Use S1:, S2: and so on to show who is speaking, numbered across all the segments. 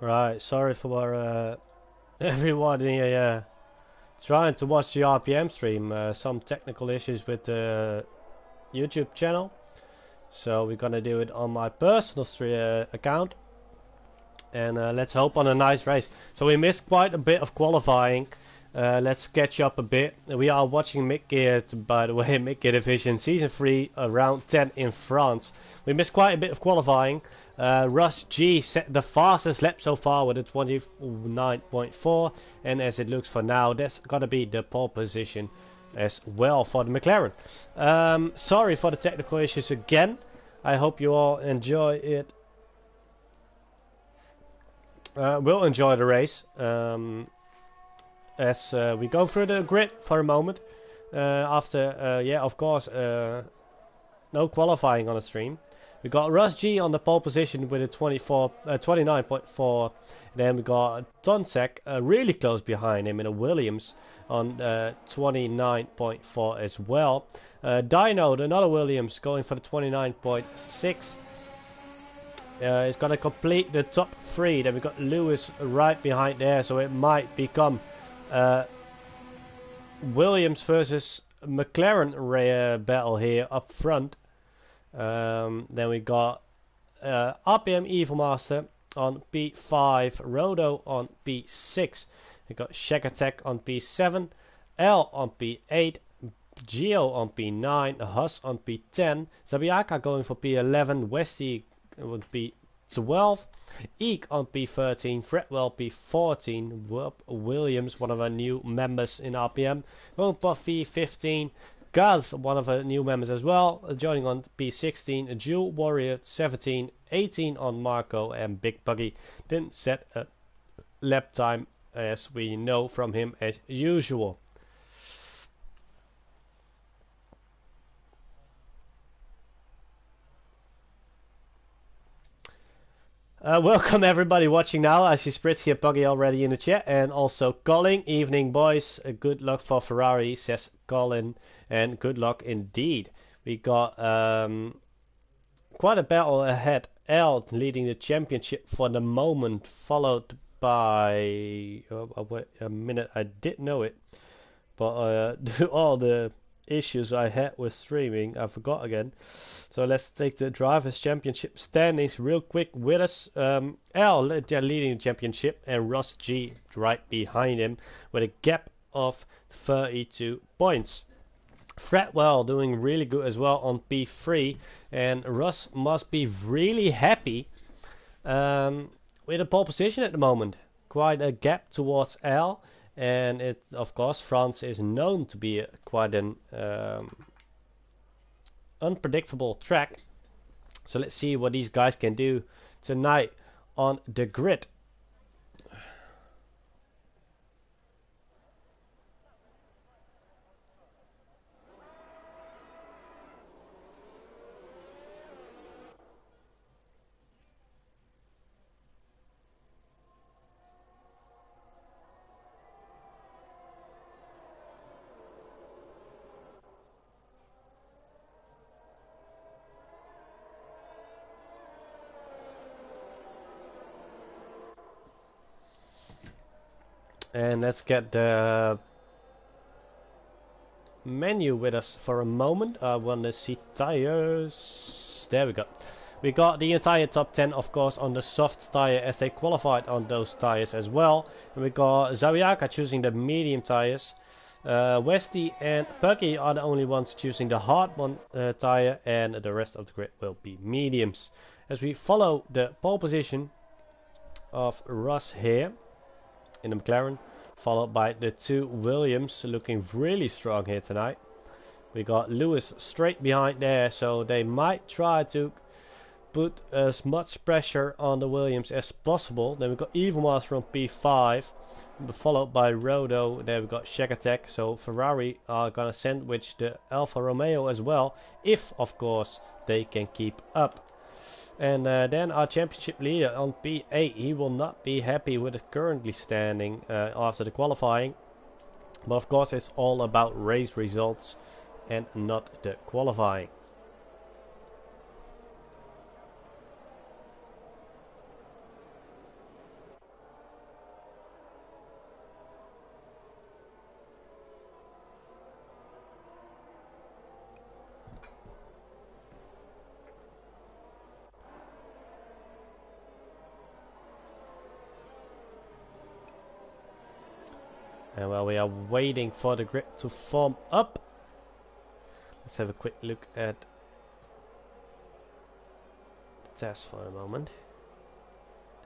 S1: Right, sorry for everybody trying to watch the RPM stream. Some technical issues with the YouTube channel. So we're gonna do it on my personal account. And let's hope on a nice race. So we missed quite a bit of qualifying. Let's catch up a bit. We are watching mid-gear, by the way, mid-gear division season 3, round 10 in France. We missed quite a bit of qualifying. Russ G set the fastest lap so far with a 29.4, and as it looks for now, that's gotta be the pole position as well for the McLaren. Sorry for the technical issues again. I hope you all enjoy it. We'll enjoy the race as we go through the grid for a moment. After, yeah, of course, no qualifying on the stream. We got Russ G on the pole position with a 29.4. Then we got Tonsek really close behind him in a Williams on 29.4 as well. Dino, another Williams, going for the 29.6. It's gonna complete the top 3. Then we got Lewis right behind there, so it might become Williams versus McLaren battle here up front. Then we got RPM Evil Master on P5, Rodo on P6. We got Shack Attack on P7, L on P8, Geo on P9, Huss on P10, Zabiaka going for P11, Westy would be 12, Eek on P13, Fredwell P14, Williams, one of our new members in RPM, going for P15, Gaz, one of our new members as well, joining on P16, Jewel Warrior 17, 18 on Marco, and Big Buggy didn't set a lap time as we know from him as usual. Welcome everybody watching now. I see Spritz here, Buggy already in the chat, and also Colin. Evening boys, good luck for Ferrari, says Colin, and good luck indeed. We got quite a battle ahead. L leading the championship for the moment, followed by wait a minute, I did know it, but all the issues I had with streaming, I forgot again. So let's take the Drivers' Championship standings real quick with us. L leading the championship, and Russ G right behind him with a gap of 32 points. Fredwell doing really good as well on P3, and Russ must be really happy with a pole position at the moment. Quite a gap towards L. And it, of course, France is known to be quite an unpredictable track. So let's see what these guys can do tonight on the grid. And let's get the menu with us for a moment. I want to see tires. There we go. We got the entire top 10, of course, on the soft tire as they qualified on those tires as well. And we got Zawiaka choosing the medium tires. Westy and Puggy are the only ones choosing the hard one tire, and the rest of the grid will be mediums. As we follow the pole position of Russ here in the McLaren, followed by the two Williams, looking really strong here tonight. We got Lewis straight behind there, so they might try to put as much pressure on the Williams as possible. Then we got Evilmaster on P5, followed by Rodo. There we got Shack Attack, so Ferrari are gonna sandwich the Alfa Romeo as well, if of course they can keep up. And then our championship leader on P8, he will not be happy with it currently standing after the qualifying. But of course it's all about race results and not the qualifying. And while we are waiting for the grid to form up, let's have a quick look at the test for a moment.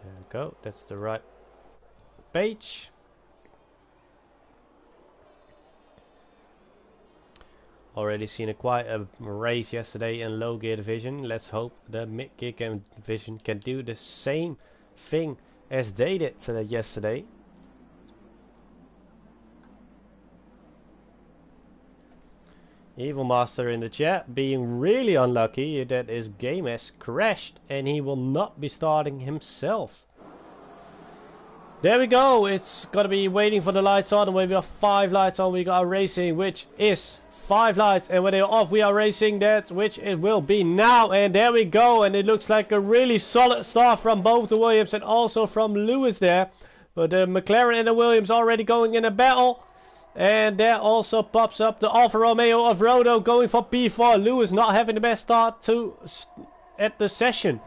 S1: There we go, that's the right page. Already seen quite a race yesterday in low gear division. Let's hope the mid gear division can do the same thing as they did yesterday. Evil Master in the chat being really unlucky that his game has crashed and he will not be starting himself. There we go, it's gonna be waiting for the lights on, and when we have 5 lights on we got racing, which is 5 lights, and when they're off we are racing that, which it will be now, and there we go, and it looks like a really solid start from both the Williams and also from Lewis there. But the McLaren and the Williams already going in a battle, and there also pops up the Alfa Romeo of Rodo going for P4. Lewis not having the best start at the session.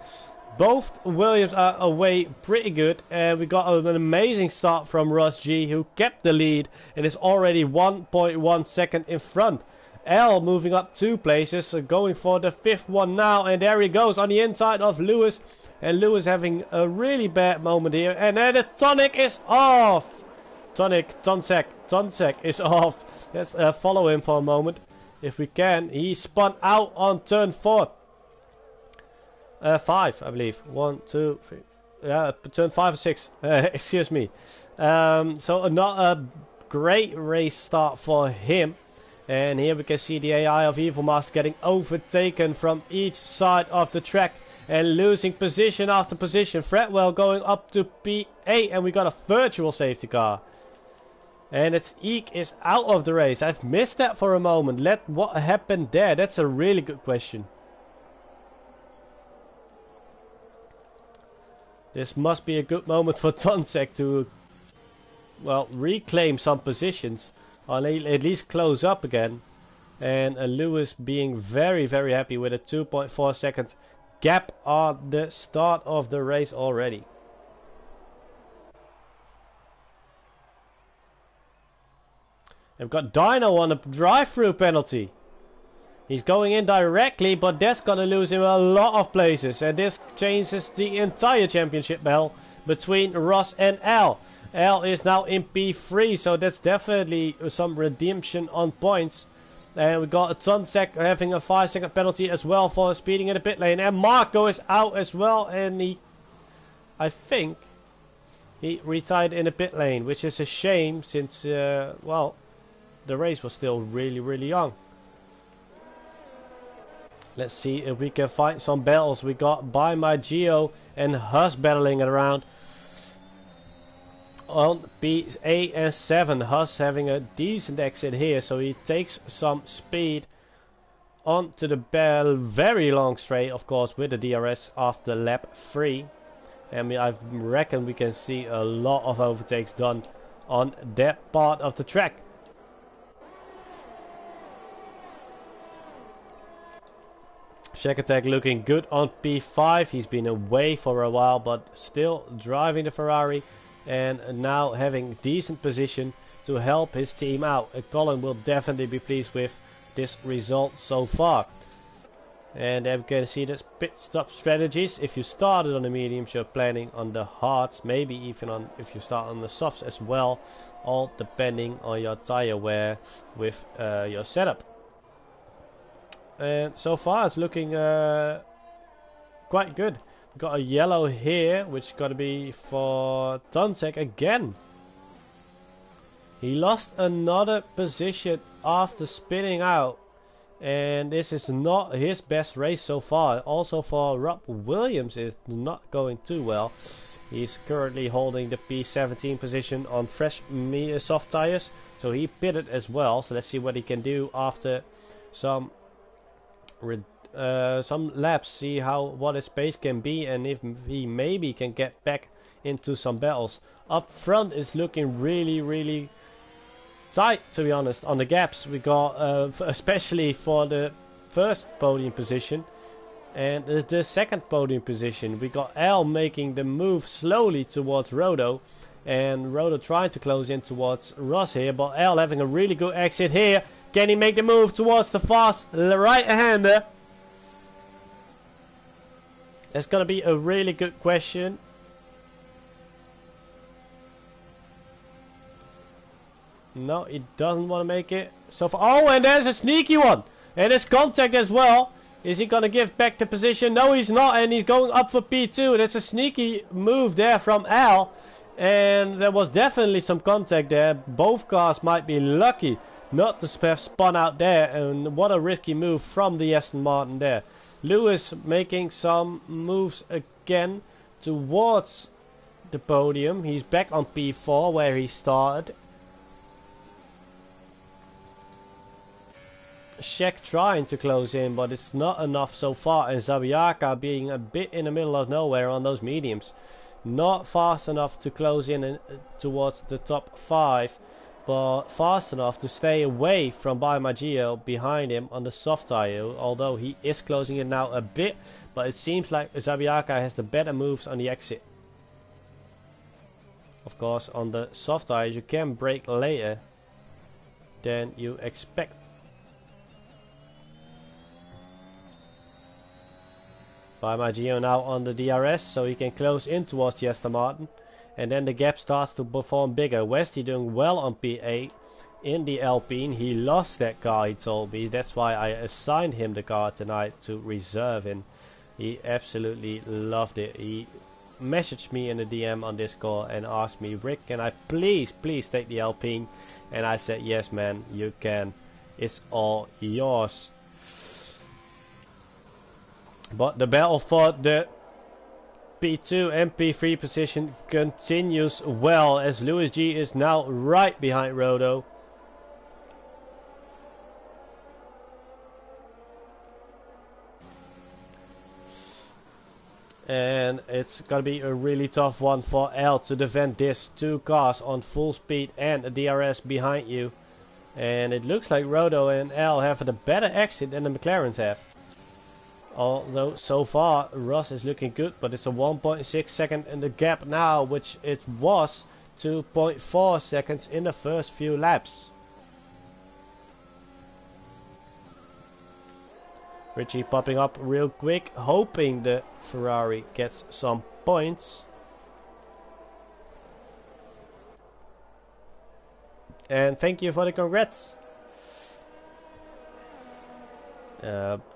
S1: Both Williams are away pretty good, and we got an amazing start from Ross G, who kept the lead and is already 1.1 second in front. L moving up 2 places, so going for the 5th one now, and there he goes on the inside of Lewis, and Lewis having a really bad moment here, and then the tonic is off. Tonsek is off. Let's follow him for a moment if we can. He spun out on turn 4. 5, I believe. 1, 2, 3. Yeah, turn 5 or 6. Excuse me. So not a great race start for him. And here we can see the AI of Evil Master getting overtaken from each side of the track and losing position after position. Fredwell going up to P8, and we got a virtual safety car. And it's Eek is out of the race. I've missed that for a moment. What happened there? That's a really good question. This must be a good moment for Tonsek to, well, reclaim some positions, or at least close up again. And Lewis being very, very happy with a 2.4 second gap on the start of the race already. We've got Dino on a drive-through penalty. He's going in directly, but that's gonna lose him a lot of places, and this changes the entire championship battle between Ross and L. L is now in P3, so that's definitely some redemption on points. And we got Tonsek having a 5 second penalty as well for speeding in the pit lane, and Marco is out as well, and I think he retired in the pit lane, which is a shame since well, the race was still really young. Let's see if we can find some battles. We got By My Geo and Huss battling it around on P8 and 7. Huss having a decent exit here, so he takes some speed onto the very long straight, of course, with the DRS after lap 3. And I reckon we can see a lot of overtakes done on that part of the track. Shack Attack looking good on P5. He's been away for a while, but still driving the Ferrari and now having decent position to help his team out. Colin will definitely be pleased with this result so far. And then we can see this pit stop strategies. If you started on the mediums, you're planning on the hards, maybe even on if you start on the softs as well, all depending on your tire wear with your setup. And so far it's looking quite good. We've got a yellow here, which is going to be for Tonsek again. He lost another position after spinning out, and this is not his best race so far. Also for Rob Williams is not going too well. He's currently holding the P17 position on fresh soft tires, so he pitted as well. So let's see what he can do after some laps, see what his pace can be, and if he maybe can get back into some battles. Up front is looking really tight, to be honest. On the gaps we got especially for the first podium position and the second podium position, we got L making the move slowly towards Rodo, And Roto trying to close in towards Russ here, but L having a really good exit here. Can he make the move towards the fast right-hander? That's going to be a really good question. No, he doesn't want to make it. So far. Oh, and there's a sneaky one. And there's contact as well. Is he going to give back the position? No, he's not. And he's going up for P2. That's a sneaky move there from Al. And there was definitely some contact there. Both cars might be lucky not to have spun out there. And what a risky move from the Aston Martin there. Lewis making some moves again towards the podium. He's back on P4 where he started. Shek trying to close in, but it's not enough so far. And Zabiaka being a bit in the middle of nowhere on those mediums. Not fast enough to close in towards the top 5, but fast enough to stay away from Bimaggio behind him on the soft tire, although he is closing in now a bit, but it seems like Zabiaka has the better moves on the exit. Of course, on the soft tires you can brake later than you expect. Bimaggio now on the DRS, so he can close in towards the Aston Martin. And then the gap starts to perform bigger. Westy doing well on P8 in the Alpine. He lost that car, he told me. That's why I assigned him the car tonight to reserve him. He absolutely loved it. He messaged me in the DM on Discord and asked me, Rick, can I please take the Alpine? And I said, yes man, you can. It's all yours. But the battle for the P2 and P3 position continues well, as Lewis G is now right behind Roto. And it's gonna be a really tough one for L to defend this. Two cars on full speed and a DRS behind you. And it looks like Roto and L have the better exit than the McLarens have. Although so far Russ is looking good, but it's a 1.6 second in the gap now, which it was 2.4 seconds in the first few laps. Richie popping up real quick, hoping the Ferrari gets some points. And thank you for the congrats.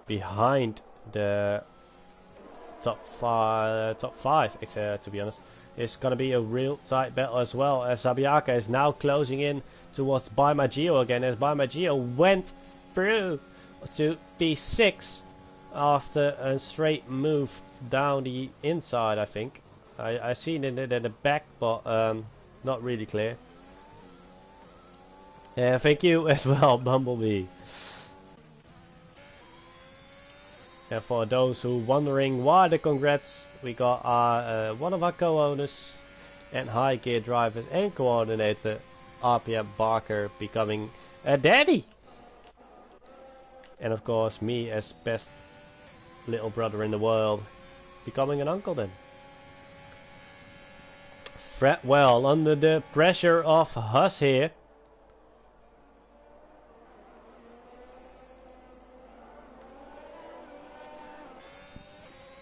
S1: Behind the top five, to be honest, it's gonna be a real tight battle as well, as Zabiaka is now closing in towards Bimaggio again, as Bimaggio went through to P6 after a straight move down the inside. I think I seen it in the back, but not really clear. Thank you as well, Bumblebee. And for those who wondering why the congrats, we got our one of our co-owners and high gear drivers and coordinator RPM Barker becoming a daddy. And of course me as best little brother in the world becoming an uncle then. Fretwell under the pressure of Huss here.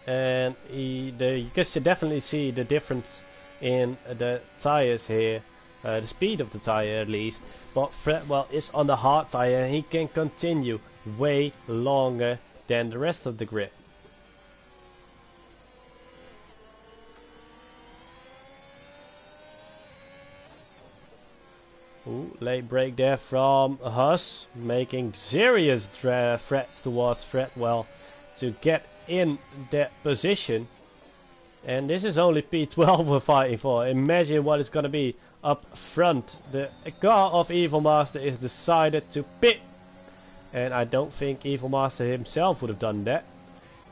S1: And you can definitely see the difference in the tires here, the speed of the tire at least. But Fretwell is on the hard tire and he can continue way longer than the rest of the grid. Ooh, late break there from Huss, making serious threats towards Fretwell to get in that position. And this is only P12 we're fighting for. Imagine what it's gonna be up front. The car of Evil Master is decided to pit, and I don't think Evil Master himself would have done that,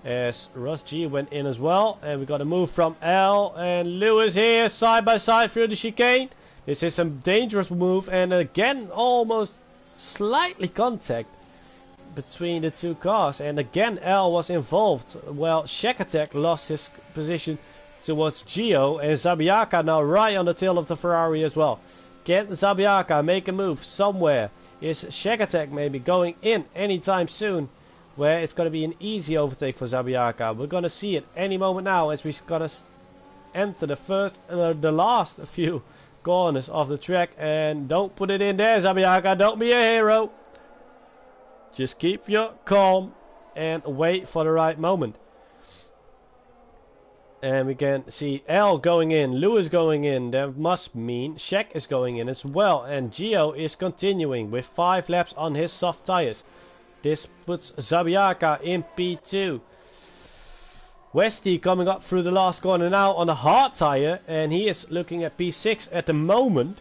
S1: as Russ G went in as well. And we got a move from L and Lewis here side by side through the chicane. This is a dangerous move, and again almost slightly contact between the two cars, and again L was involved. Well, Shack Attack lost his position towards Gio, and Zabiaka now right on the tail of the Ferrari as well. Can Zabiaka make a move somewhere? Is Shack Attack maybe going in anytime soon, where it's going to be an easy overtake for Zabiaka? We're going to see it any moment now as we're going to enter the last few corners of the track. And don't put it in there, Zabiaka, don't be a hero. Just keep your calm and wait for the right moment. And we can see L going in, Lewis going in. That must mean Shaq is going in as well. And Gio is continuing with 5 laps on his soft tires. This puts Zabiaka in P2. Westy coming up through the last corner now on a hard tire. And he is looking at P6 at the moment.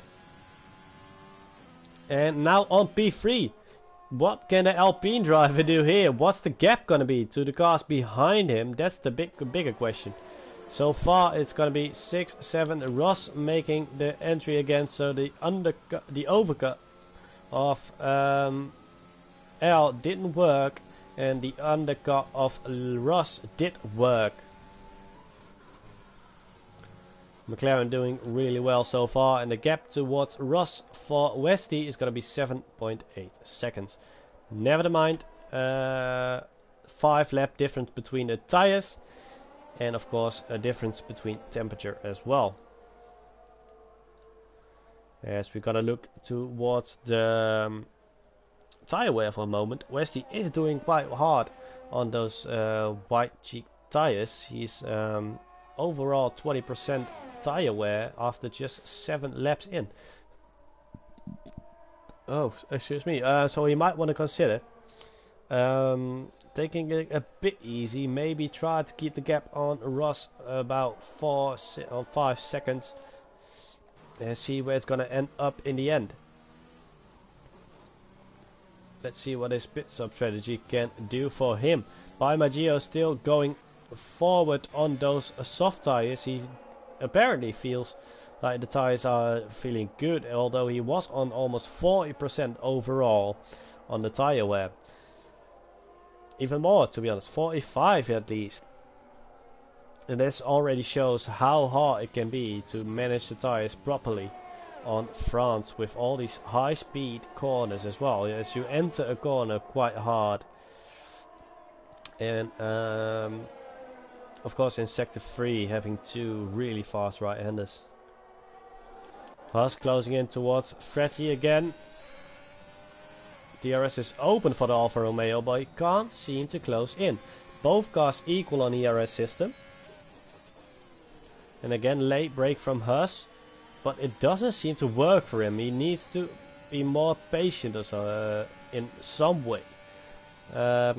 S1: And now on P3. What can the Alpine driver do here? What's the gap going to be to the cars behind him? That's the bigger question. So far it's going to be 6, 7. Ross making the entry again. So the overcut of L didn't work. And the undercut of Ross did work. McLaren doing really well so far. And the gap towards Ross for Westy is going to be 7.8 seconds. Never mind. 5 lap difference between the tires. And of course a difference between temperature as well. As we gotta look towards the tire wear for a moment. Westy is doing quite hard on those white cheek tires. He's overall 20% tire wear after just 7 laps in. Oh, excuse me. So you might want to consider taking it a bit easy. Maybe try to keep the gap on Ross about 4 or 5 seconds. And see where it's going to end up in the end. Let's see what his pit stop strategy can do for him. Gio still going forward on those soft tires. He apparently feels like the tires are feeling good, although he was on almost 40% overall on the tire wear. Even more, to be honest, 45 at least. And this already shows how hard it can be to manage the tires properly on France with all these high speed corners as well. As you enter a corner quite hard. And of course in sector 3 having 2 really fast right-handers. Haas closing in towards Fretty again. DRS is open for the Alfa Romeo, but he can't seem to close in. Both cars equal on ERS system. And again late break from Haas. But it doesn't seem to work for him. He needs to be more patient or so, in some way. The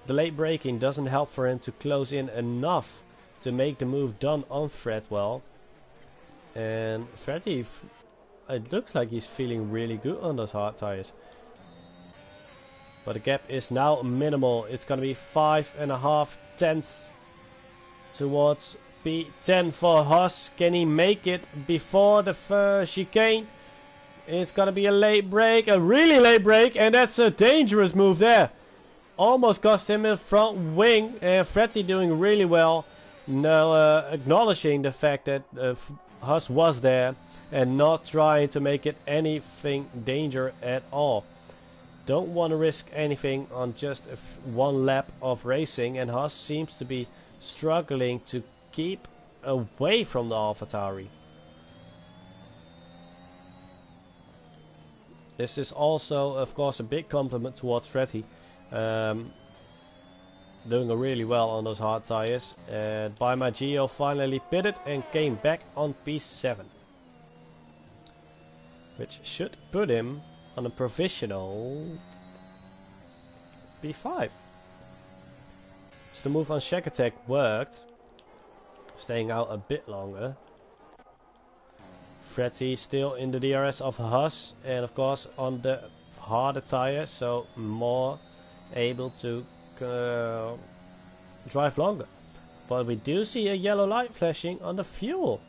S1: late braking doesn't help for him to close in enough to make the move done on Fredwell. And Freddy, it looks like he's feeling really good on those hard tires. But the gap is now minimal. It's going to be 5.5 tenths towards P10 for Haas. Can he make it before the first chicane? It's going to be a late break, a really late break, and that's a dangerous move there. Almost cost him a front wing, and Freddy doing really well. Now acknowledging the fact that Haas was there and not trying to make it anything danger at all. Don't want to risk anything on just one lap of racing, and Haas seems to be struggling to keep away from the AlphaTauri. This is also of course a big compliment towards Freddy. Doing really well on those hard tires. Gio finally pitted and came back on P7. Which should put him on a provisional P5. So the move on Shack Attack worked. Staying out a bit longer. Freddy still in the DRS of Haas. And of course on the harder tire. So more able to drive longer. But we do see a yellow light flashing on the fuel.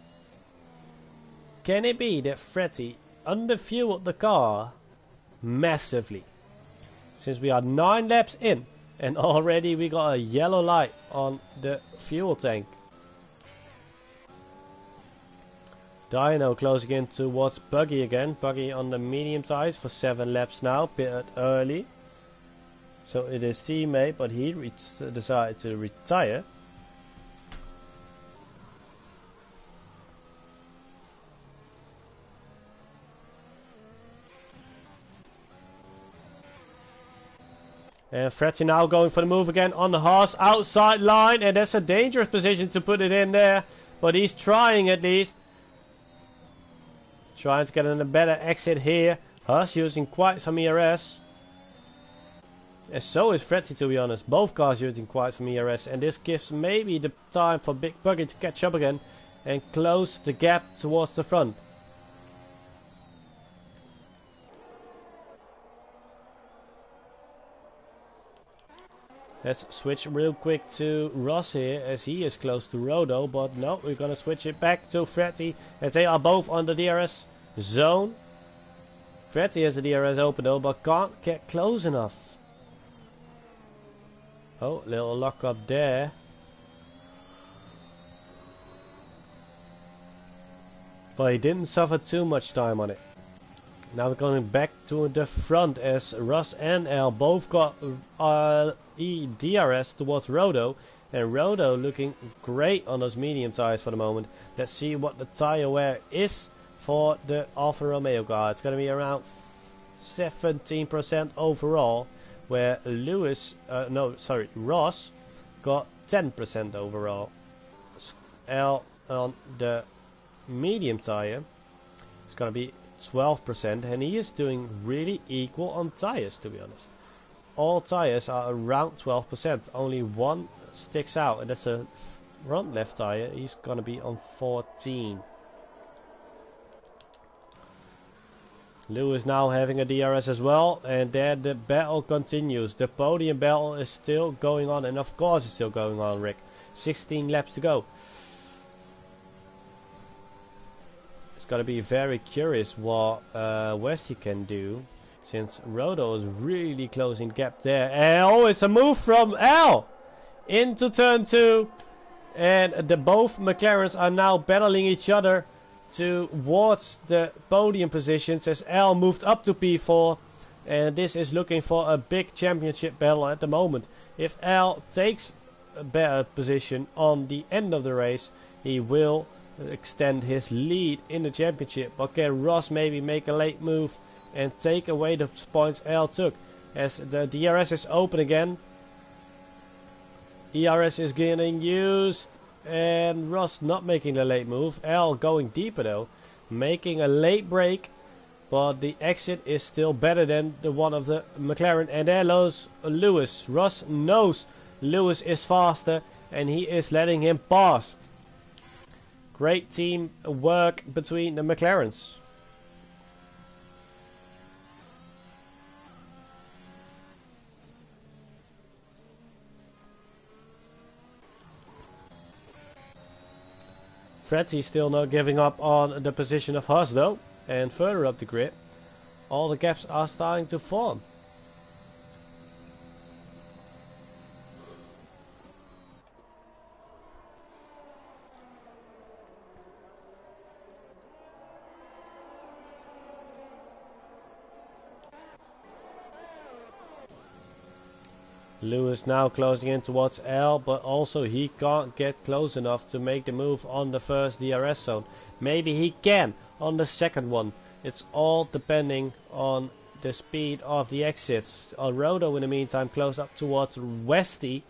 S1: Can it be that Freddy underfueled the car massively? Since we are 9 laps in and already we got a yellow light on the fuel tank. Dino closing in towards Buggy again. Buggy on the medium tires for 7 laps now, bit early. So it is teammate, but he decided to retire. And Fretty now going for the move again on the Haas outside line, and that's a dangerous position to put it in there, but he's trying at least. Trying to get in a better exit here. Haas using quite some ERS. And so is Fretty, to be honest. Both cars using quite some ERS, and this gives maybe the time for Big Buggy to catch up again and close the gap towards the front. Let's switch real quick to Ross here, as he is close to Rodo, but no, we're gonna switch it back to Fretty, as they are both on the DRS zone. Fretty has the DRS open though, but can't get close enough. Oh, little lock up there. But he didn't suffer too much time on it. Now we're going back to the front, as Russ and L both got DRS towards Rodo, and Rodo looking great on those medium tires for the moment. Let's see what the tire wear is for the Alfa Romeo car. It's going to be around 17% overall, where Ross got 10% overall. L on the medium tire is going to be 12%, and he is doing really equal on tires, to be honest. All tires are around 12%, only one sticks out, and that's a front left tire. He's gonna be on 14. Lewis now having a DRS as well, and there the battle continues. The podium battle is still going on, and of course it's still going on, Rick. 16 laps to go. It's gonna be very curious what Westy can do, since Rodo is really closing gap there. And oh, it's a move from L into turn 2, and both McLarens are now battling each other towards the podium positions, as L moved up to P4, and this is looking for a big championship battle at the moment. If L takes a better position on the end of the race, he will extend his lead in the championship. But can Ross maybe make a late move and take away the points L took, as the DRS is open again? ERS is getting used, and Ross not making a late move. L going deeper though, making a late break, but the exit is still better than the one of the McLaren. And there goes Lewis. Ross knows Lewis is faster, and he is letting him pass. Great team work between the McLarens. Fretty still not giving up on the position of Haas though, and further up the grid, all the gaps are starting to form. Lewis now closing in towards L, but also he can't get close enough to make the move on the first DRS zone. Maybe he can on the second one. It's all depending on the speed of the exits. Rodo in the meantime close up towards Westy.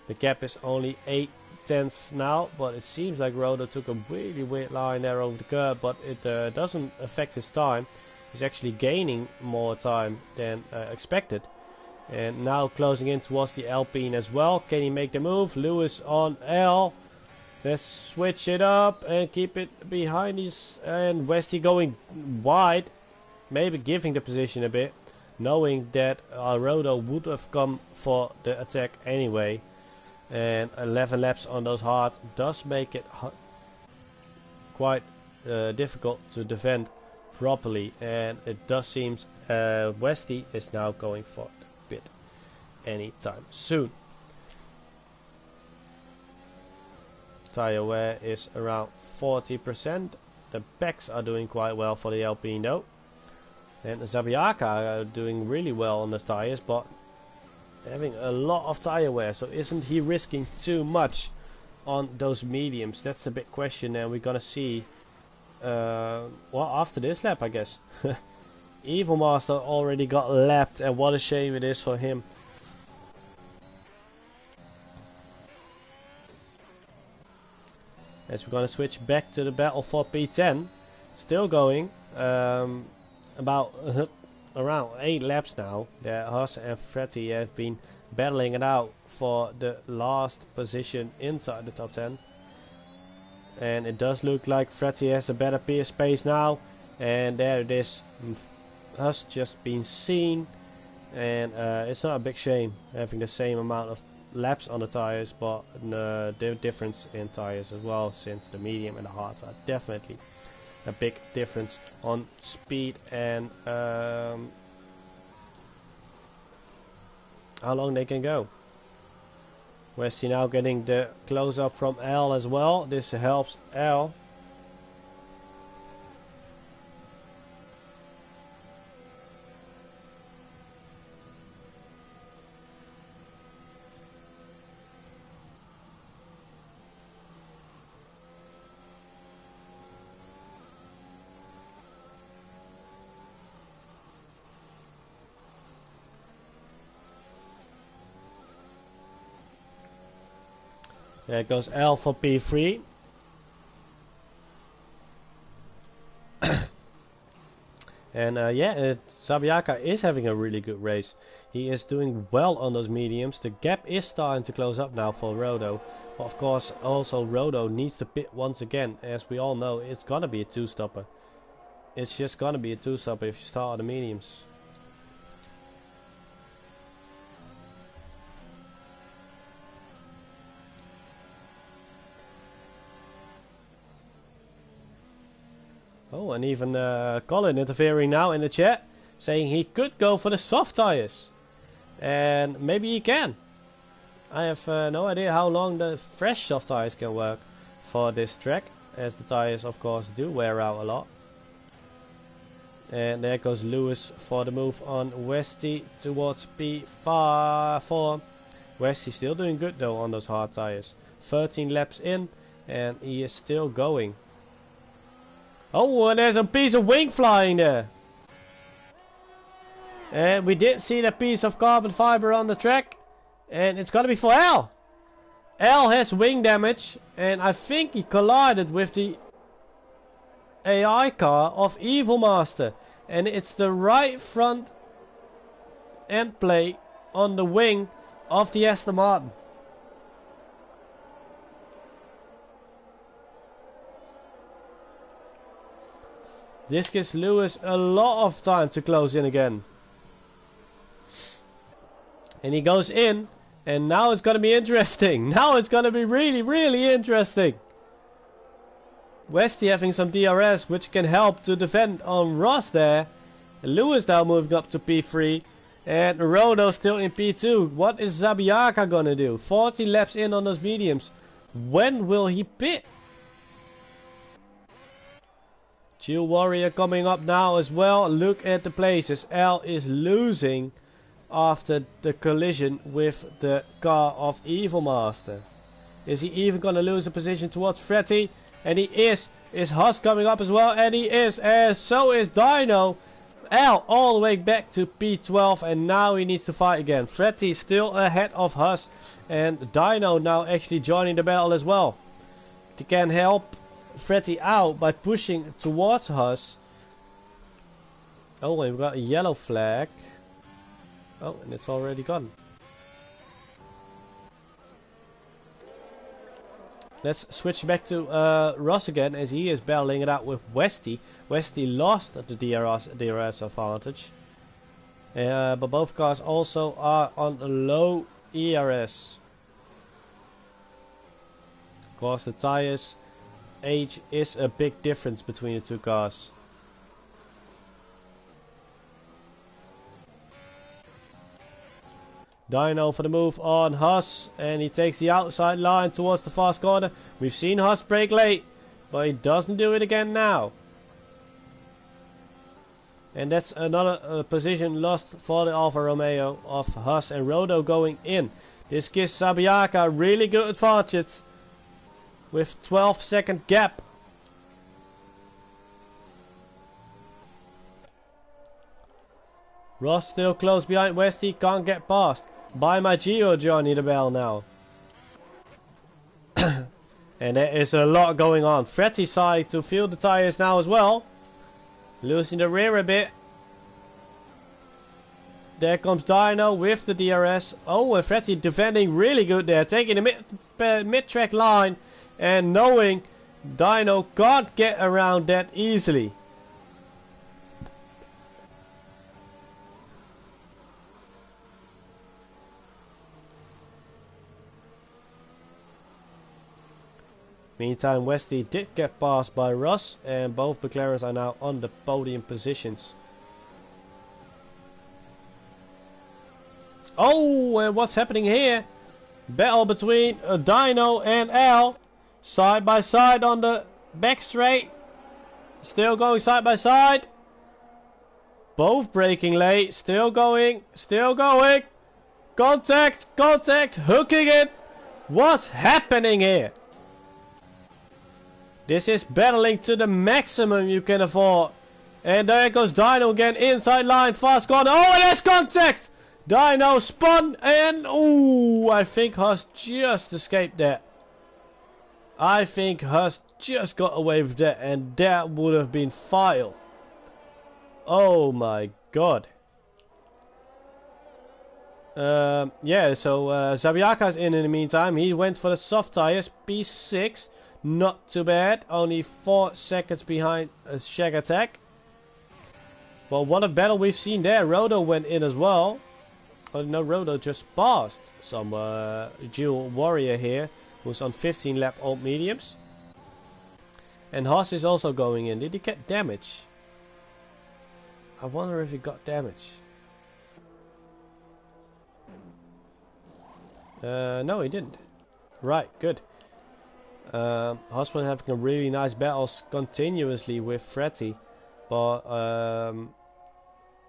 S1: The gap is only 8/10 now, but it seems like Rodo took a really weird line there over the curb, but it doesn't affect his time. He's actually gaining more time than expected. And now closing in towards the Alpine as well. Can he make the move? Lewis on L. Let's switch it up and keep it behind his. And Westy going wide. Maybe giving the position a bit, knowing that Rodo would have come for the attack anyway. And 11 laps on those hard does make it quite difficult to defend properly. And it does seem Westy is now going for bit anytime soon. Tire wear is around 40%, The backs are doing quite well for the Alpine though. And Zabiaka are doing really well on the tires, but having a lot of tire wear. So isn't he risking too much on those mediums? That's the big question, and we're gonna see. Well, after this lap, I guess. Evil Master already got lapped, and what a shame it is for him. As we're gonna switch back to the battle for P10, still going. About around 8 laps now. Haas and Fretty have been battling it out for the last position inside the top 10. And it does look like Fretty has a better pace now. And there it is. Haas just been seen. And it's not a big shame having the same amount of laps on the tires, but the difference in tires as well, since the medium and the hards are definitely a big difference on speed and how long they can go. Westy now getting the close up from L as well. This helps L. There goes L for P3. And Zabiaka is having a really good race. He is doing well on those mediums. The gap is starting to close up now for Rodo. But of course also Rodo needs to pit once again. As we all know, it's gonna be a two-stopper. It's just gonna be a two-stopper if you start on the mediums. Oh, and even Colin interfering now in the chat, saying he could go for the soft tires. And maybe he can. I have no idea how long the fresh soft tires can work for this track, as the tires of course do wear out a lot. And there goes Lewis for the move on Westy towards P4. Westy still doing good though on those hard tires. 13 laps in and he is still going. Oh, and there's a piece of wing flying there. And we did see that piece of carbon fiber on the track. And it's gonna be for L. L has wing damage. And I think he collided with the AI car of Evil Master. And it's the right front end plate on the wing of the Aston Martin. This gives Lewis a lot of time to close in again. And he goes in. And now it's going to be interesting. Now it's going to be really, really interesting. Westy having some DRS, which can help to defend on Ross there. And Lewis now moving up to P3. And Rodo still in P2. What is Zabiaka going to do? 40 laps in on those mediums. When will he pit? Chill Warrior coming up now as well. Look at the places. L is losing after the collision with the car of Evil Master. Is he even going to lose a position towards Fretty? And he is. Is Haas coming up as well? And he is. And so is Dino. L all the way back to P12. And now he needs to fight again. Fretty still ahead of Haas. And Dino now actually joining the battle as well. He can help Fretty out by pushing towards us. Oh, and we've got a yellow flag. Oh, and it's already gone. Let's switch back to Ross again, as he is battling it out with Westy. Westy lost the DRS advantage. But both cars also are on low ERS. Of course, the tires age is a big difference between the two cars. Dino for the move on Haas, and he takes the outside line towards the fast corner. We've seen Haas brake late, but he doesn't do it again now. And that's another position lost for the Alfa Romeo of Haas and Rodo going in. This gives Sabiaka really good advantage with 12-second gap. Ross still close behind Westy, can't get past. By my Geo Johnny the Bell now. And there is a lot going on. Fretty side to fill the tires now as well. Losing the rear a bit. There comes Dino with the DRS. Oh, and Fretty defending really good there. Taking the mid-track line. And knowing Dino can't get around that easily. Meantime, Westy did get passed by Russ, and both McLarens are now on the podium positions. Oh, and what's happening here? Battle between Dino and Al. Side by side on the back straight. Still going side by side. Both braking late. Still going. Still going. Contact. Contact. Hooking it. What's happening here? This is battling to the maximum you can afford. And there goes Dino again. Inside line. Fast corner. Oh, and there's contact. Dino spun. And ooh, I think Haas just escaped that. I think Haas just got away with that. And that would have been fatal. Oh my god. Yeah, so Zabiaka's in the meantime. He went for the soft tires. P6. Not too bad, only 4 seconds behind Shag Attack. Well, what a battle we've seen there. Rodo went in as well. Oh no, Rodo just passed some dual warrior here, who's on 15 lap old mediums. And Haas is also going in. Did he get damage? I wonder if he got damage. No, he didn't. Right, good. Haas was having a really nice battles continuously with Fretty, but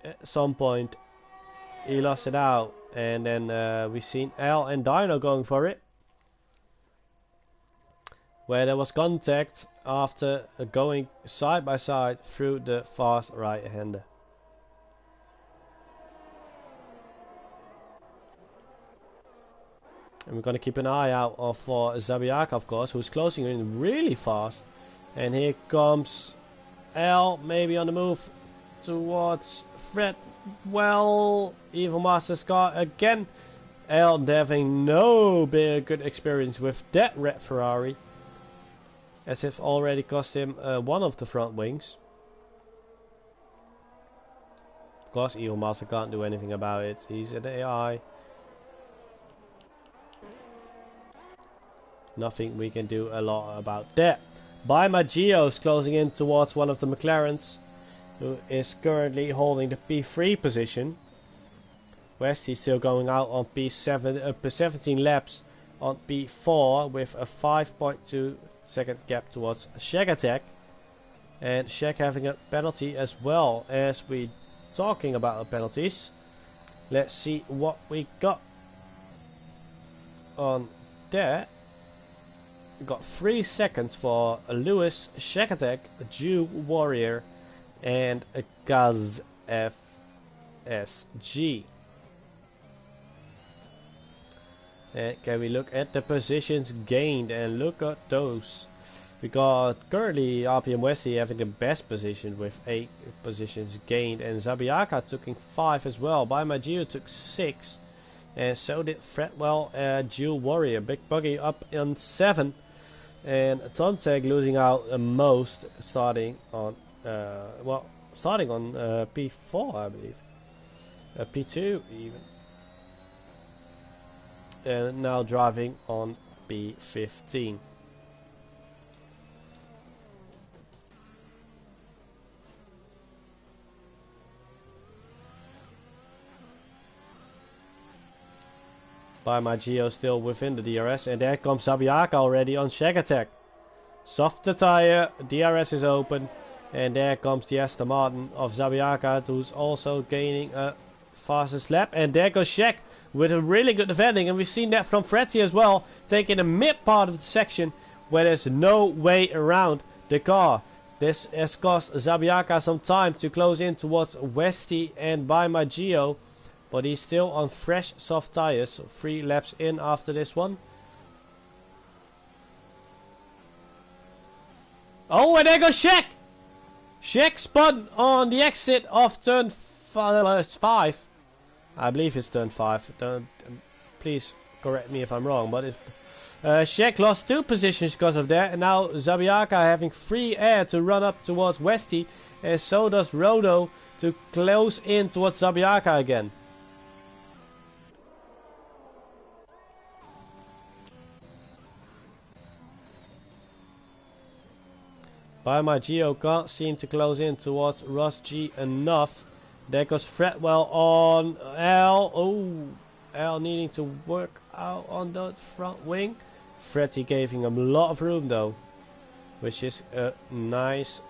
S1: at some point he lost it out, and then we've seen Al and Dino going for it, where there was contact after going side by side through the fast right-hander. And we're going to keep an eye out for Zabiaka, of course, who's closing in really fast. And here comes Al, maybe on the move towards Fred. Well, Evil Master's car again. Al having no big good experience with that red Ferrari, as if already cost him one of the front wings. Of course, Evil Master can't do anything about it. He's an AI. Nothing we can do a lot about that. By Magio's closing in towards one of the McLarens, who is currently holding the P3 position. Westy's still going out on P7, 17 laps on P4 with a 5.2 second gap towards Shag Attack. And Shag having a penalty as well. As we talking about penalties, let's see what we got on that. We got 3 seconds for Lewis, Shag Attack, Jew Warrior, and a Gaz FSG. And can we look at the positions gained, and look at those. We got currently RPM Westy having the best position with 8 positions gained, and Zabiaka taking 5 as well. By Magio took 6, and so did Fredwell, Jew Warrior. Big Buggy up on 7. And Tonteg losing out most, starting on P4, I believe, P2 even, and now driving on P15. By Magio still within the DRS, and there comes Zabiaka already on Shag Attack. Softer tire, DRS is open, and there comes the Aston Martin of Zabiaka, who's also gaining a fastest lap. And there goes Shek with a really good defending, and we've seen that from Fretty as well, taking the mid part of the section where there's no way around the car. This has cost Zabiaka some time to close in towards Westy and by my Geo, but he's still on fresh soft tires, so 3 laps in after this one. Oh, and there goes Shek! Shek spun on the exit of turn 5. I believe it's turn 5. Please correct me if I'm wrong, but Shek lost 2 positions because of that, and now Zabiaka having free air to run up towards Westy, and so does Rodo to close in towards Zabiaka again. By my Geo can't seem to close in towards Ross G enough. There goes Fredwell on L. Oh, L needing to work out on that front wing. Freddy giving him a lot of room though, which is a nice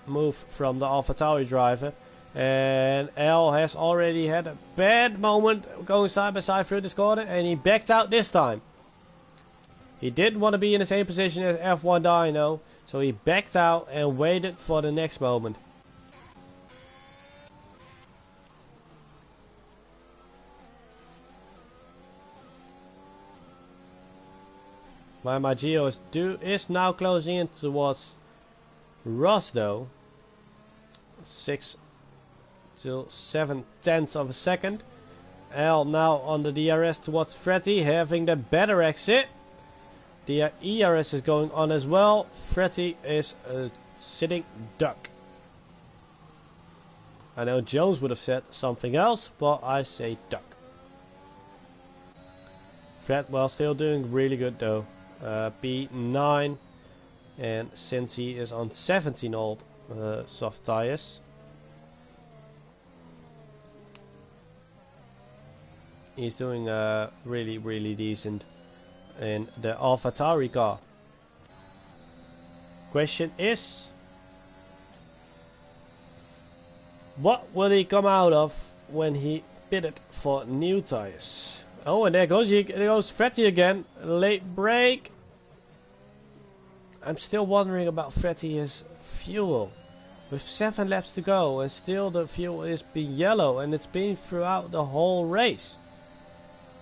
S1: move from the AlphaTauri driver. And L has already had a bad moment going side by side through this corner, and he backed out this time. He didn't want to be in the same position as F1 Dino, so he backed out and waited for the next moment. My Geo is now closing in towards Ross though. 6 to 7/10 of a second. L now on the DRS towards Freddy, having the better exit. The ERS is going on as well. Freddy is sitting duck. I know Jones would have said something else, but I say duck. Fredwell still doing really good though. P9, and since he is on 17 old soft tires, he's doing really decent in the AlphaTauri car. Question is, what will he come out of when he pitted for new tires? Oh, and there goes Freddy again. Late break. I'm still wondering about Freddy's fuel. With 7 laps to go, and still the fuel is being yellow, and it's been throughout the whole race.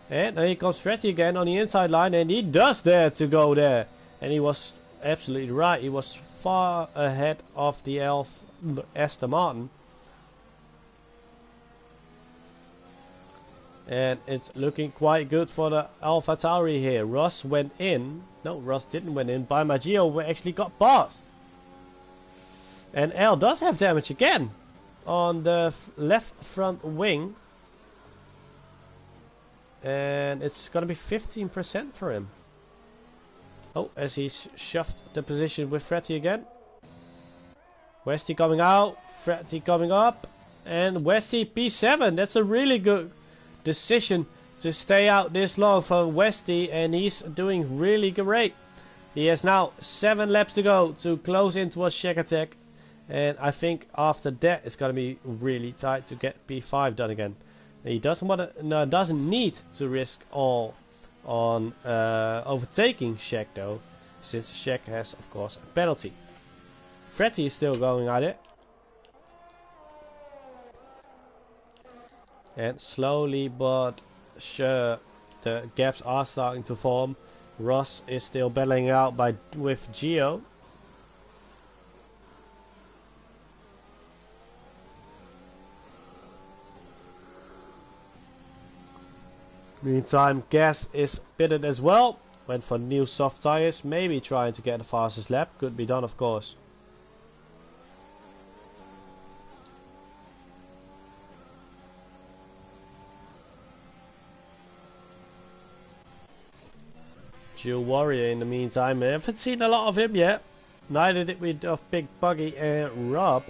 S1: And here comes Freddy again on the inside line, and he does dare to go there. And he was absolutely right. He was far ahead of the Aston Martin. And it's looking quite good for the AlphaTauri here. Ross went in. No, Ross didn't went in. By Maggio actually got past. And L does have damage again on the left front wing. And it's gonna be 15% for him. Oh, as he's shoved the position with Freddy again. Westy coming out, Freddy coming up, and Westy P7. That's a really good decision to stay out this long for Westy, and he's doing really great. He has now 7 laps to go to close in towards Shack Attack, and I think after that it's gonna be really tight to get P5 done again. He doesn't need to risk all on overtaking Shaq though, since Shaq has of course a penalty. Freddy is still going at it. And slowly but sure the gaps are starting to form. Ross is still battling out with Gio. Meantime, Gas is pitted as well. Went for new soft tires, maybe trying to get the fastest lap. Could be done, of course. Dual Warrior in the meantime. I haven't seen a lot of him yet. Neither did we of Big Buggy and Rob.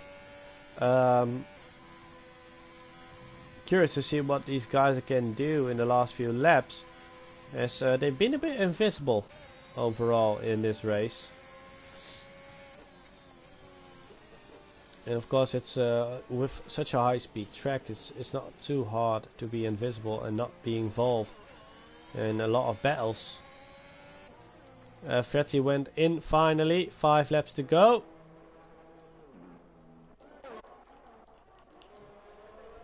S1: Curious to see what these guys can do in the last few laps, as they've been a bit invisible overall in this race. And of course it's with such a high speed track, it's not too hard to be invisible and not be involved in a lot of battles. Fretty went in finally, 5 laps to go.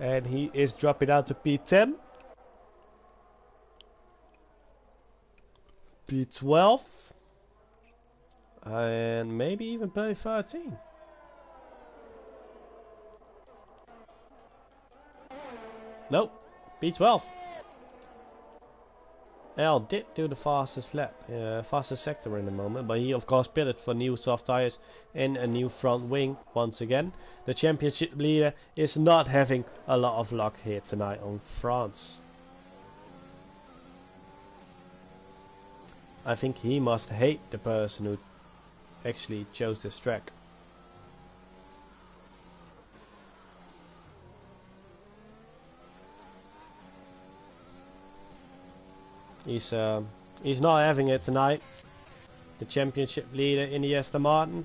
S1: And he is dropping down to P10. P12. And maybe even P13. Nope, P12. L did do the fastest lap, fastest sector in the moment, but he of course pitted for new soft tires and a new front wing once again. The championship leader is not having a lot of luck here tonight on France. I think he must hate the person who actually chose this track. He's not having it tonight. The championship leader in the Aston Martin.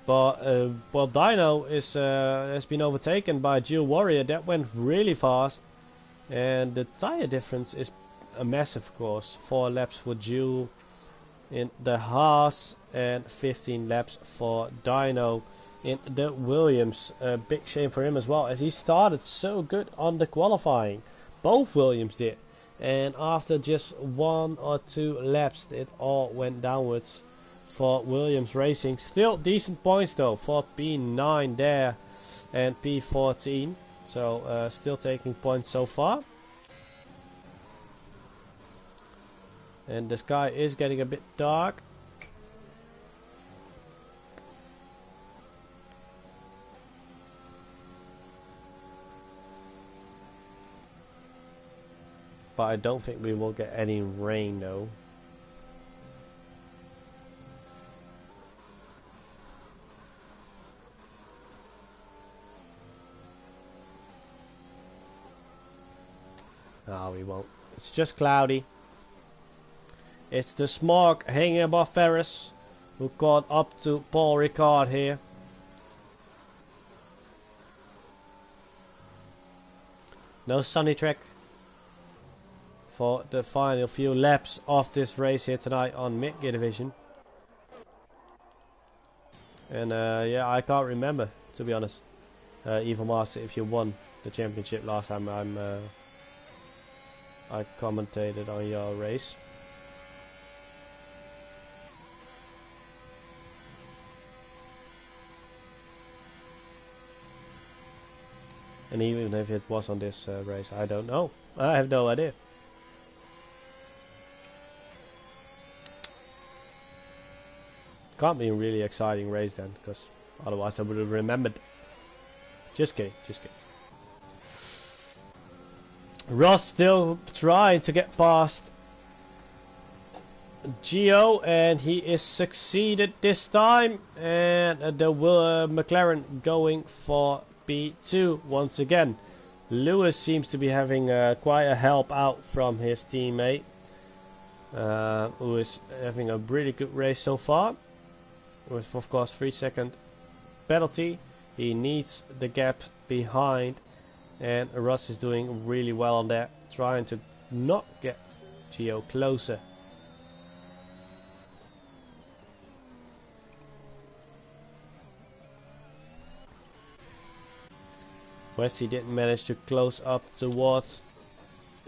S1: But well, Dino is has been overtaken by Dual Warrior. That went really fast, and the tire difference is a massive, of course. 4 laps for Dual in the Haas and 15 laps for Dino in the Williams. A big shame for him as well, as he started so good on the qualifying. Both Williams did. And after just 1 or 2 laps, it all went downwards for Williams Racing. Still decent points though, for P9 there and P14. So still taking points so far. And the sky is getting a bit dark. But I don't think we will get any rain though. No, we won't. It's just cloudy. It's the smog hanging above Ferris, who caught up to Paul Ricard here. No sunny track for the final few laps of this race here tonight on mid-gear division. And yeah, I can't remember, to be honest, Evil Master, if you won the championship last time I commentated on your race. And even if it was on this race, I don't know. I have no idea. Can't be a really exciting race then, because otherwise I would have remembered. Just kidding, just kidding. Ross still trying to get past Gio, and he is succeeded this time. And the McLaren going for P2 once again. Lewis seems to be having quite a help out from his teammate, who is having a really good race so far. With of course 3-second penalty. He needs the gap behind, and Russ is doing really well on that, trying to not get Gio closer. Westy didn't manage to close up towards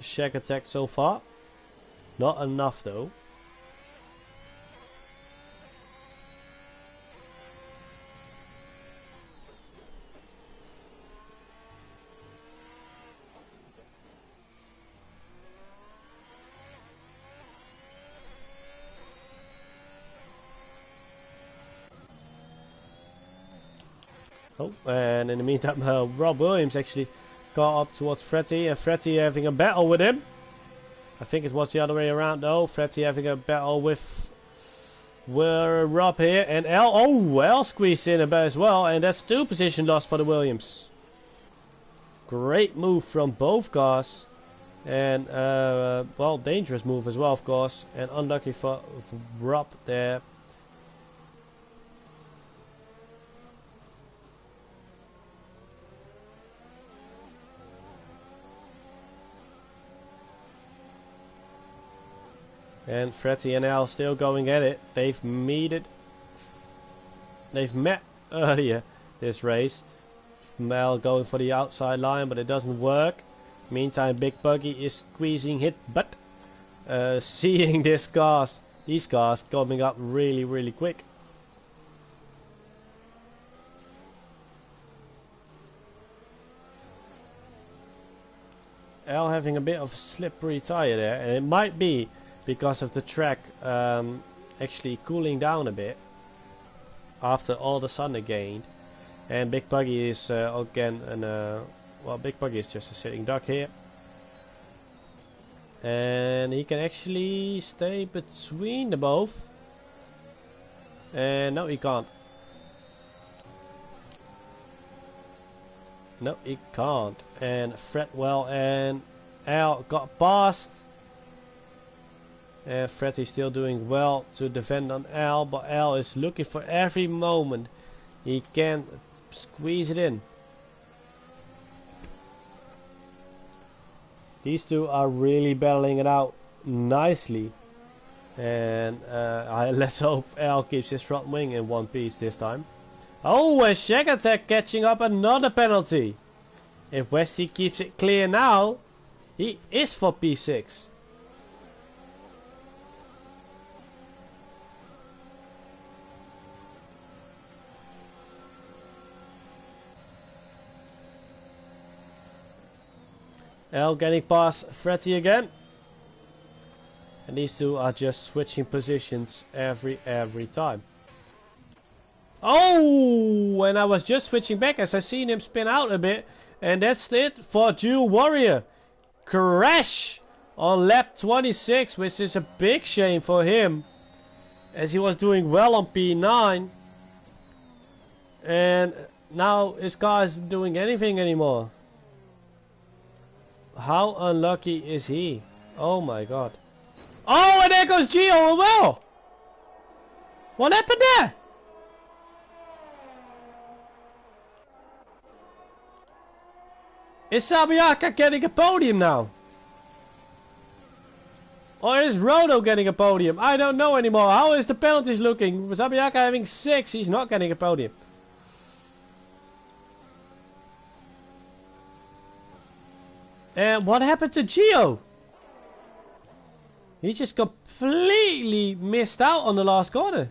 S1: Shack Attack so far. Not enough though. Oh, and in the meantime, Rob Williams actually got up towards Fretty, and Fretty having a battle with him. I think it was the other way around though. Fretty having a battle with Rob here, and L squeezed in a bit as well, and that's 2 position loss for the Williams. Great move from both cars, and well, dangerous move as well, of course, and unlucky for Rob there. And Fretty and Al still going at it. They've met earlier this race. Al going for the outside line, but it doesn't work. Meantime, Big Buggy is squeezing his butt. Seeing these cars coming up really quick. Al having a bit of a slippery tire there, and it might be because of the track actually cooling down a bit after all the sun it gained. And Big Buggy is again well, Big Buggy is just a sitting duck here, and he can actually stay between the both. And no, he can't. No, he can't. And Fretwell and Al got past. And Freddy's still doing well to defend on Al, but Al is looking for every moment he can squeeze it in. These two are really battling it out nicely. And let's hope Al keeps his front wing in one piece this time. Oh, and Shack Attack catching up another penalty. If Westy keeps it clear now, he is for P6. Al getting past Fretty again. And these two are just switching positions every time. Oh, and I was just switching back as I seen him spin out a bit. And that's it for Dual Warrior. Crash on lap 26, which is a big shame for him, as he was doing well on P9. And now his car isn't doing anything anymore. How unlucky is he? Oh my god. Oh, and there goes Gio as well. What happened there? Is Sabiaka getting a podium now? Or is Rodo getting a podium? I don't know anymore. How is the penalties looking? Sabiaka having 6, he's not getting a podium. And what happened to Gio? He just completely missed out on the last corner.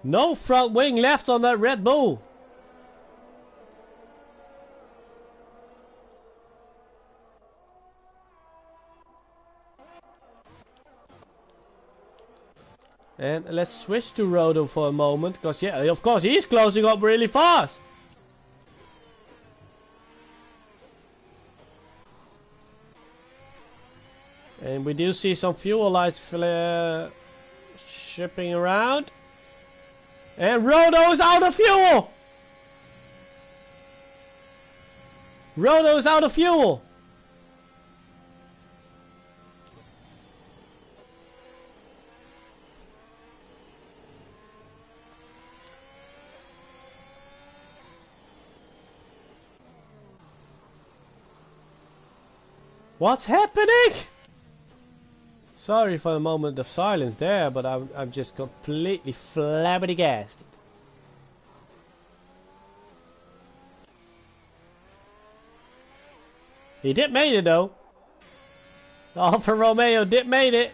S1: No front wing left on that Red Bull. And let's switch to Rodo for a moment, because yeah, of course he's closing up really fast. And we do see some fuel lights shipping around. And Rodo is out of fuel! Rodo is out of fuel! What's happening? Sorry for the moment of silence there, but I'm just completely flabbergasted. He did make it though. Alfa Romeo did make it.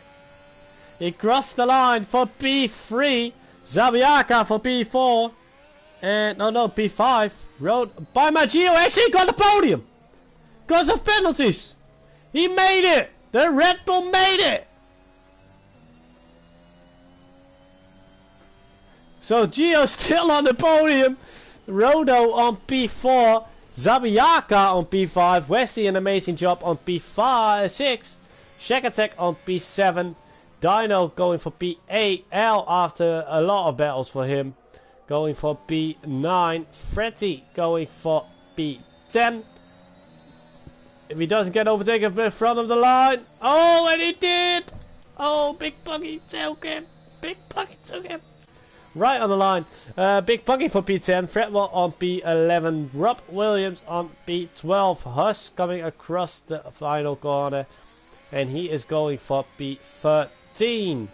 S1: He crossed the line for P3. Zabiaka for P4. And no, P5. Road by Maggio actually got the podium. Because of penalties. He made it. The Red Bull made it. So Gio's still on the podium. Rodo on P4. Zabiaka on P5. Westy an amazing job on P5, 6. Shack Attack on P7. Dino going for P8. L after a lot of battles for him going for P9. Fretty going for P10. If he doesn't get overtaken in front of the line. Oh, and he did! Oh, Big Buggy took him. Big Buggy took him. Right on the line. Big Buggy for P10. Fretwell on P11. Rob Williams on P12. Huss coming across the final corner. and he is going for P13.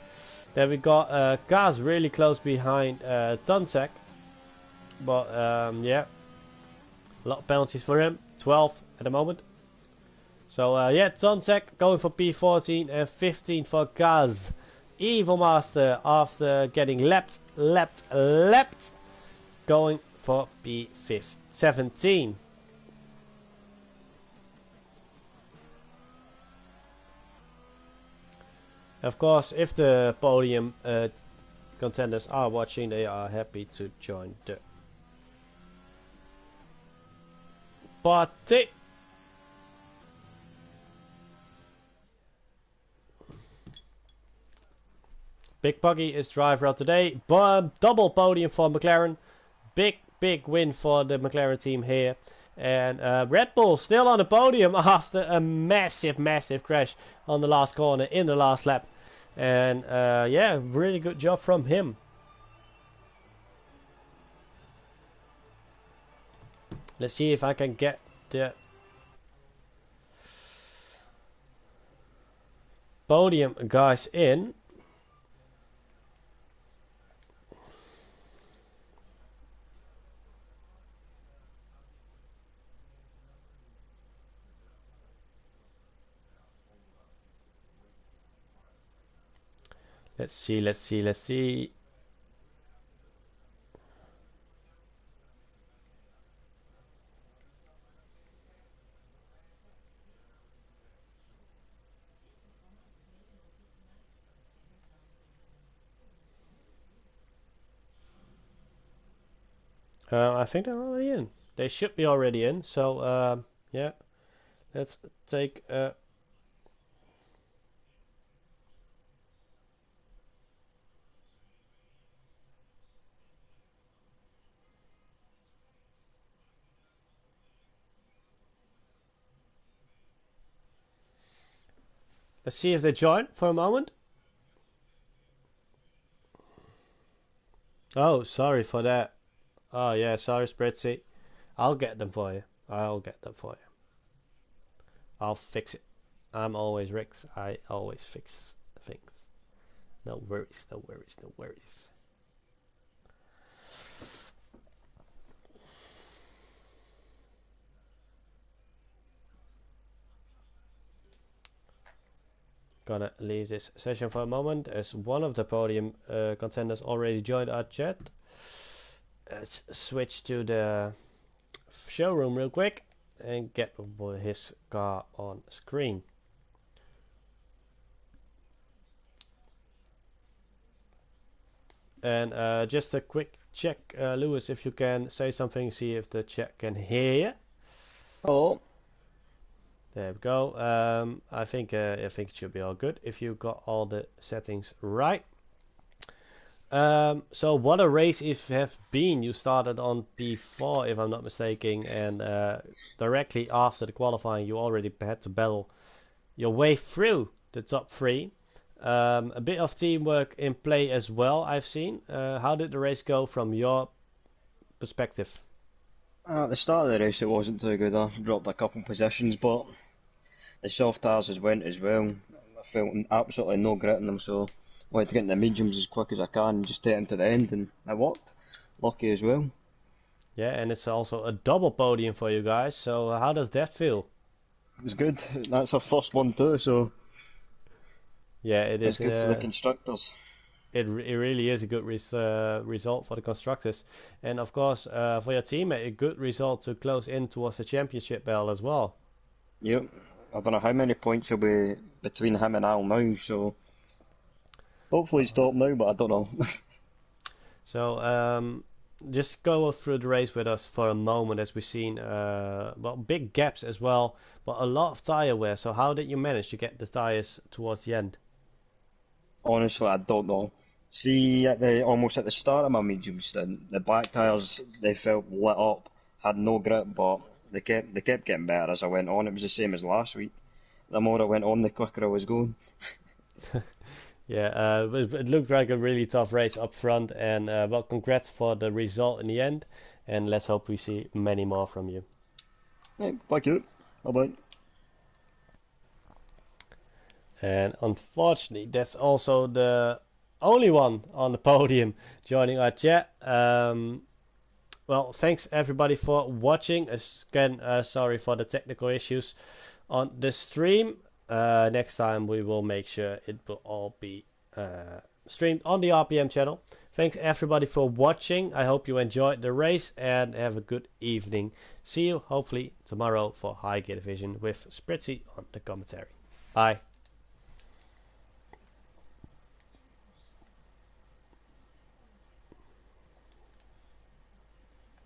S1: Then we got Gaz really close behind Tunsek, but yeah, a lot of penalties for him, 12 at the moment. So yeah, Tunsek going for P14 and 15 for Gaz. Evil Master, after getting leapt, going for P17. Of course, if the podium contenders are watching, they are happy to join the party. Big Puggy is driver of today. Double podium for McLaren. Big win for the McLaren team here. And Red Bull still on the podium after a massive crash on the last corner in the last lap. And yeah, really good job from him. Let's see if I can get the podium guys in. Let's see. I think they're already in. They should be already in. So yeah, let's take let's see if they join for a moment. Oh, sorry for that. Oh yeah, sorry spreadsheet. I'll get them for you. I'll fix it. I'm always Rex. I always fix things. No worries. Gonna leave this session for a moment as one of the podium contenders already joined our chat. Let's switch to the showroom real quick and get his car on screen. And just a quick check, Lewis, if you can say something, see if the chat can hear you.
S2: Oh.
S1: There we go. I think it should be all good if you got all the settings right. So what a race it have been. You started on P4 if I'm not mistaken, and directly after the qualifying you already had to battle your way through the top 3. A bit of teamwork in play as well, I've seen. How did the race go from your perspective?
S2: At the start of the race it wasn't too good. I dropped a couple positions, but the soft tyres went as well. I felt absolutely no grit in them, so I wanted to get in the mediums as quick as I can and just take them to the end, and it worked. Lucky as well.
S1: Yeah, and it's also a double podium for you guys, so how does that feel?
S2: It was good. That's our first one too, so
S1: yeah, it is
S2: it's good for the constructors.
S1: It really is a good result for the constructors, and of course for your teammate a good result to close in towards the championship belt as well.
S2: Yep. I don't know how many points will be between him and Al now, so hopefully he's top now, but I don't know.
S1: So just go through the race with us for a moment, as we've seen well, big gaps as well, but a lot of tire wear. So how did you manage to get the tires towards the end?
S2: Honestly, I don't know. See, almost at the start of my medium stint, the back tyres they felt lit up, had no grip, but they kept getting better as I went on. It was the same as last week. The more I went on, the quicker I was going.
S1: Yeah, it looked like a really tough race up front, and well, congrats for the result in the end, and let's hope we see many more from you.
S2: Hey, thank you. Bye bye.
S1: And unfortunately, that's also the only one on the podium joining our chat. Well, thanks everybody for watching. Again, sorry for the technical issues on the stream. Next time we will make sure it will all be streamed on the RPM channel. Thanks everybody for watching. I hope you enjoyed the race and have a good evening. See you hopefully tomorrow for High Gear Division with Spritzy on the commentary. Bye.